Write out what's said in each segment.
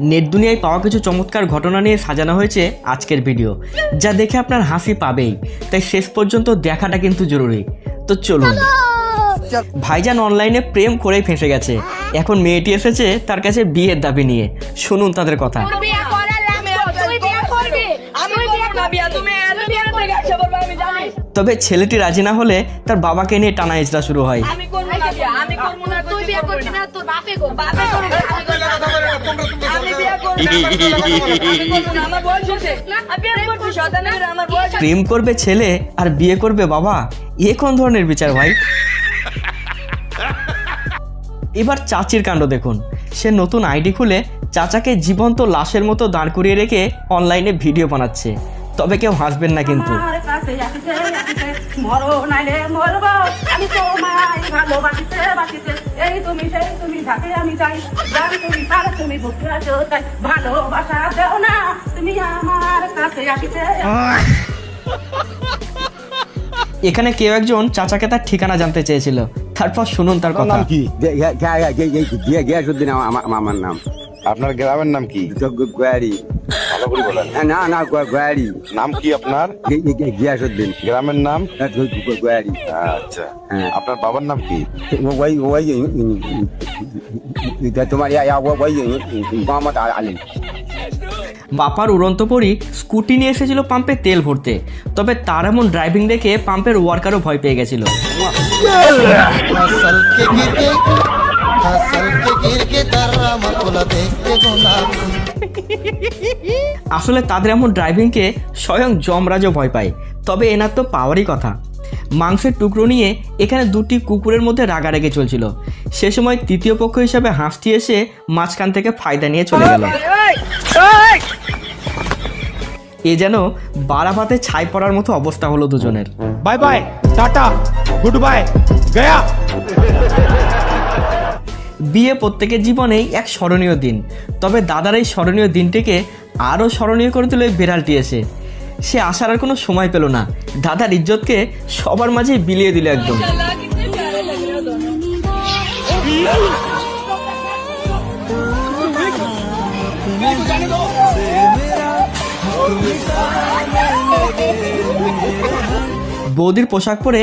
Net দুনিয়ায় পাওয়া কিছু চমৎকার ঘটনা নিয়ে সাজানো হয়েছে আজকের ভিডিও, যা দেখে আপনার হাসি পাবেই, তাই শেষ পর্যন্ত দেখাটা কিন্তু জরুরি। তো চলুন। ভাইজান অনলাইনে প্রেম করেই ফেঁসে গেছে, এখন মেয়েটি এসেছে তার কাছে বিয়ের দাবি নিয়ে। শুনুন তাদের কথা। তবে ছেলেটি রাজি না হলে তার বাবাকে নিয়ে টানা হেঁচড়া শুরু হয়। প্রেম করবে ছেলে আর বিয়ে করবে বাবা, এ কোন ধরনের বিচার ভাই? এবার চাচির কাণ্ড দেখুন। সে নতুন আইডি খুলে চাচাকে জীবন্ত লাশের মতো দাঁড় করিয়ে রেখে অনলাইনে ভিডিও বানাচ্ছে। তবে কেউ হাসবেন না কিন্তু। এখানে কেউ একজন চাচাকে তার ঠিকানা জানতে চেয়েছিল, তারপর শুনুন তার কথা। আমার নাম। আপনার গ্রামের নাম কি? গোয়ারি। ভালো করে বলেন। না না গোয়ারি। নাম কি আপনার? গিয়াসউদ্দিন। গ্রামের নাম? গোয়ারি। আচ্ছা, আপনার বাবার নাম কি? তোমার মোহাম্মদ আলী। বাপার উড়ন্ত পরি স্কুটি নিয়ে এসেছিল পাম্পে তেল ভরতে, তবে তার এমন ড্রাইভিং দেখে পাম্পের ওয়ার্কারও ভয় পেয়ে গেছিল। আসলে তাদের এমন ড্রাইভিংকে স্বয়ং যমরাজও ভয় পায়। তবে এনার তো পাওয়ারই কথা। মাংসের টুকরো নিয়ে এখানে দুটি কুকুরের মধ্যে রাগারাগি চলছিল। সে সময় তৃতীয় পক্ষ হিসাবে হাঁসটি এসে মাঝখান থেকে ফায়দা নিয়ে চলে গেল। এ যেন বারাবাতে ছাই পড়ার মতো অবস্থা হলো দুজনের। Bye bye, tata, good bye, Gaya. বিয়ে প্রত্যেকের জীবনেই এক স্মরণীয় দিন, তবে দাদার এই স্মরণীয় দিনটিকে আরও স্মরণীয় করে তুলে বিড়ালটি এসে। সে আসার আর কোনো সময় পেল না, দাদার ইজ্জতকে সবার মাঝে বিলিয়ে দিল একদম। বৌদির পোশাক পরে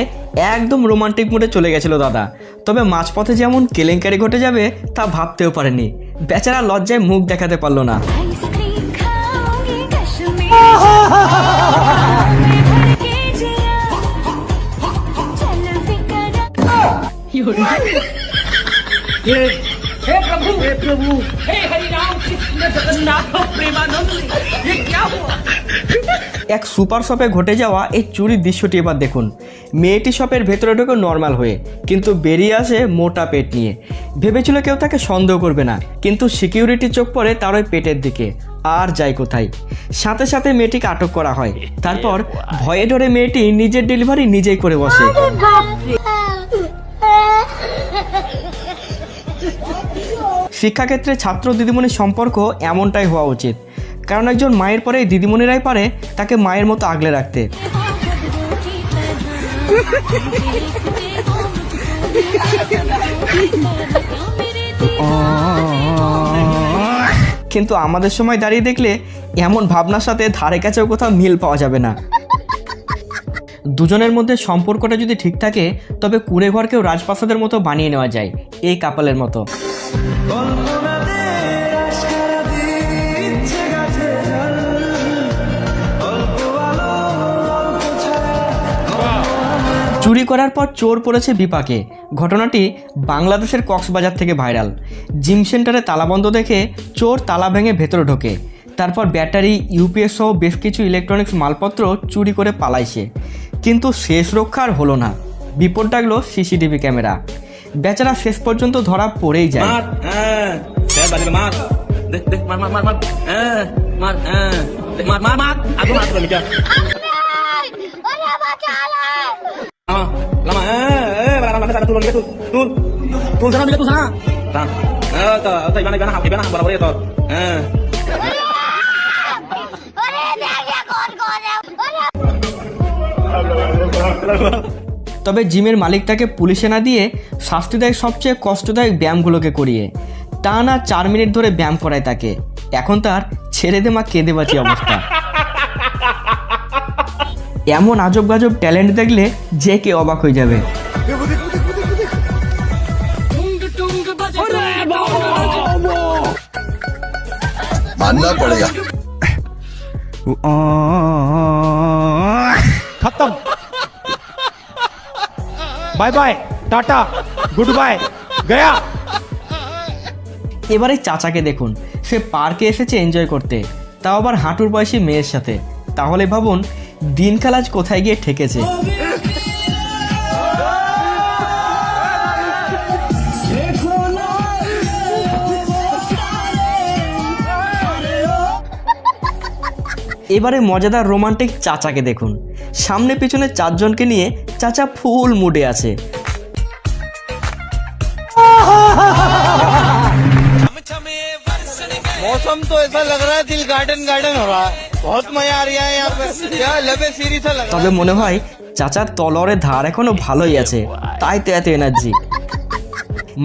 একদম রোমান্টিক মুডে চলে গেছিল দাদা। তবে মাঝপথে যেমন কেলেঙ্কারি ঘটে যাবে তা ভাবতেও পারেনি। বেচারা লজ্জায় মুখ দেখাতে পারলো না। এক সুপার শপে ঘটে যাওয়া এই চুরির দৃশ্যটি এবার দেখুন। মেয়েটি শপের ভেতরে ঢোকে নর্মাল হয়ে, কিন্তু বেরিয়ে আসে মোটা পেট নিয়ে। ভেবেছিল কেউ তাকে সন্দেহ করবে না, কিন্তু সিকিউরিটি চোখ পড়ে তার ওই পেটের দিকে। আর যায় কোথায়? সাথে সাথে মেয়েটিকে আটক করা হয়। তারপর ভয়ে ডরে মেয়েটি নিজের ডেলিভারি নিজেই করে বসে। শিক্ষাক্ষেত্রে ছাত্র দিদিমণির সম্পর্ক এমনটাই হওয়া উচিত, কারণ একজন মায়ের পরে দিদিমণিরাই পারে তাকে মায়ের মতো আগলে রাখতে। কিন্তু আমাদের সময় দাঁড়িয়ে দেখলে এমন ভাবনার সাথে ধারে কাছেও কোথাও মিল পাওয়া যাবে না। দুজনের মধ্যে সম্পর্কটা যদি ঠিক থাকে, তবে কুঁড়ে ঘরকেও রাজপ্রাসাদের মতো বানিয়ে নেওয়া যায়, এই কাপলের মতো। চুরি করার পর চোর পড়েছে বিপাকে। ঘটনাটি বাংলাদেশের কক্সবাজার থেকে ভাইরাল। জিম সেন্টারে তালাবন্ধ দেখে চোর তালা ভেঙে ভেতরে ঢোকে। তারপর ব্যাটারি, ইউপিএস সহ বেশ কিছু ইলেকট্রনিক্স মালপত্র চুরি করে পালাইছে। কিন্তু শেষ রক্ষা আর হলো না, বিপদ ডাকলো সিসিটিভি ক্যামেরা। বেচারা শেষ পর্যন্ত ধরা পড়েই যায়। তবে জিমের মালিক তাকে পুলিশে না দিয়ে শাস্তি দেয় সবচেয়ে কষ্টদায়ক ব্যায়ামগুলোকে করিয়ে। টানা 4 মিনিট ধরে ব্যায়াম করায় তাকে। এখন তার ছেড়ে দে মা কেঁদে বাঁচি অবস্থা। এমন আজব গাজব ট্যালেন্ট দেখলে যে কে অবাক হয়ে যাবে। मानना पड़ेगा। खत्म। Bye bye, tata, goodbye, गया। এবারে চাচাকে দেখুন, সে পার্কে এসেছে এনজয় করতে, তাও আবার হাঁটুর বয়সী মেয়ের সাথে। তাহলে ভাবুন দিনকাল আজ কোথায় গিয়ে ঠেকেছে। এবারে মজাদার রোমান্টিক চাচাকে দেখুন, সামনে পিছনে 4 জনকে নিয়ে চাচা ফুল মুডে আছে। मौसम तो ऐसा लग रहा है दिल गार्डन गार्डन हो रहा है। बहुत मजा आ रहा है यहाँ पे, क्या लबे सीरी सा लग रहा है। তবে মনে হয় চাচার তলোয়ারের ধার এখনো ভালোই আছে, তাই তো এত এনার্জি।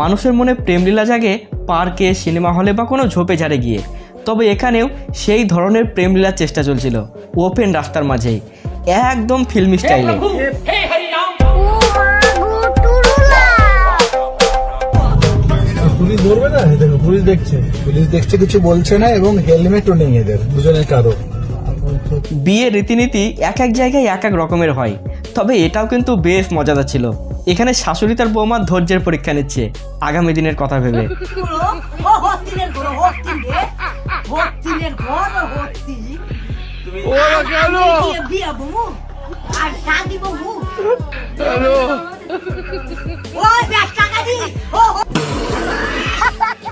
মানুষের মনে প্রেমলীলা জাগে পার্কে, সিনেমা হলে বা কোনো ঝোপে ঝাড়ে গিয়ে। তবে এখানেও সেই ধরনের প্রেমলীলার চেষ্টা চলছিল ওপেন রাস্তার মাঝেই, একদম ফিল্মি স্টাইলে। পুলিশ ধরবে না, দেখো পুলিশ দেখছে কিছু বলছে না, এবং হেলমেটও নেই এদের দুজনের কারো। বিয়ের রীতিনীতি এক এক জায়গায় এক এক রকমের হয়, তবে এটাও কিন্তু বেশ মজাদার ছিল। এখানে শাশুড়ি তার বৌমার ধৈর্যের পরীক্ষা নিচ্ছে আগামী দিনের কথা ভেবে।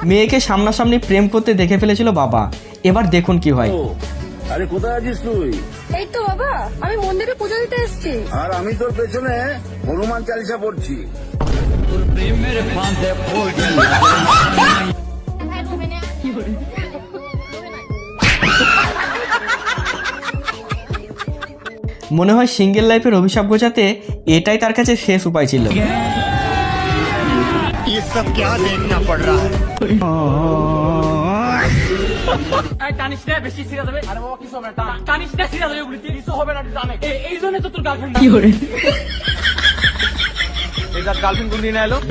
মেয়েকে সামনাসামনি প্রেম করতে দেখে ফেলেছিল বাবা, এবার দেখুন কি হয়। আরে কোথায় আছিস তুই? এই তো বাবা, আমি মন্দিরে পুজো দিতে এসেছি। আর আমি তোর পেছনে হনুমান চালিসা পড়ছি। মনে হয় সিঙ্গেল লাইফের অভিশাপ ঘোচাতে এটাই তার কাছে শেষ উপায় ছিল।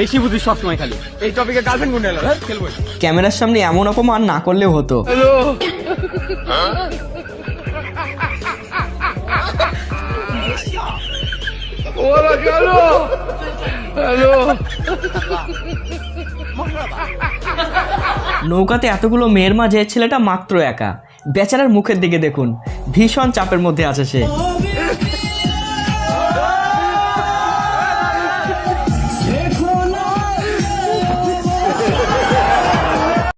বেশি বুঝি সবসময় খালি এই টপিকে গার্লফ্রেন্ড গুন্ডে এলো খেলবো। ক্যামেরার সামনে এমন অপমান না করলেও হতো। নৌকাতে এতগুলো মেয়ের মাঝে ছেলেটা মাত্র একা। বেচারার মুখের দিকে দেখুন, ভীষণ চাপের মধ্যে আছে সে।